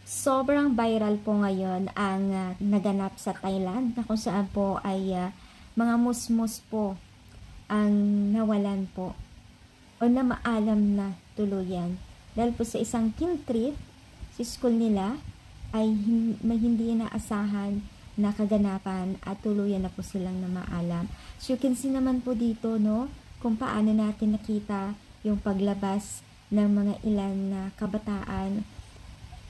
Sobrang viral po ngayon ang naganap sa Thailand na kung saan po ay mga musmus po ang nawalan po o na maalam na tuluyan. Dahil po sa isang field trip sa school nila ay may hindi inaasahan na kaganapan at tuluyan na po silang na maalam. So you can see naman po dito, no, kung paano natin nakita yung paglabas ng mga ilan na kabataan,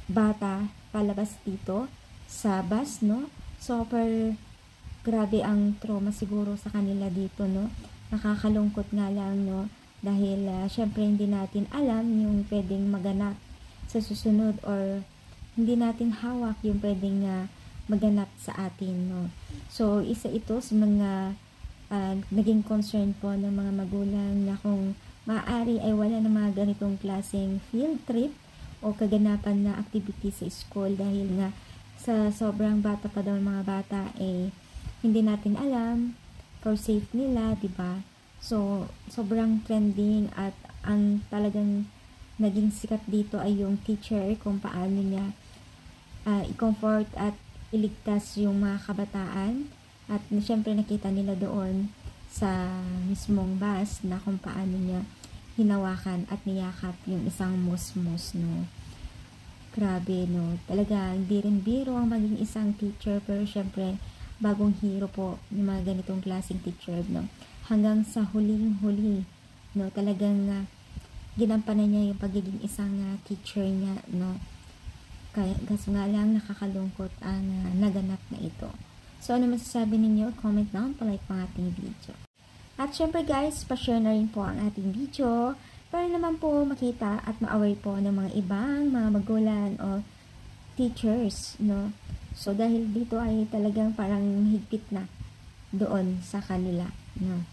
bata, palabas dito sa bus, no. Super grabe ang trauma siguro sa kanila dito, no. Nakakalungkot nga lang, no, dahil syempre hindi natin alam yung pwedeng maganap sa susunod or hindi natin hawak yung pwedeng maganap sa atin, no. So isa ito sa mga naging concern po ng mga magulang na kung maaari ay wala na mga ganitong klaseng field trip o kaganapan na activity sa school dahil nga sa sobrang bata pa daw mga bata hindi natin alam for safe nila, di ba? So sobrang trending at ang talagang naging sikat dito ay yung teacher kung paano niya i-comfort at iligtas yung mga kabataan at syempre nakita nila doon sa mismong bus na kung paano niya hinawakan at niyakap yung isang musmus, no. Grabe, no. Talaga, hindi rin biro ang maging isang teacher, pero syempre, bagong hero po yung mga ganitong klaseng teacher, no. Hanggang sa huling-huli, no, talagang ginampanan niya yung pagiging isang teacher niya, no. Kaya, kaso nga lang, nakakalungkot ang naganap na ito. So, ano masasabi ninyo? Comment down, palike pang ating video. At syempre guys, pa-share na rin po ang ating video para naman po makita at ma-aware po ng mga ibang mga magulang o teachers, no. So dahil dito ay talagang parang higpit na doon sa kanila, no.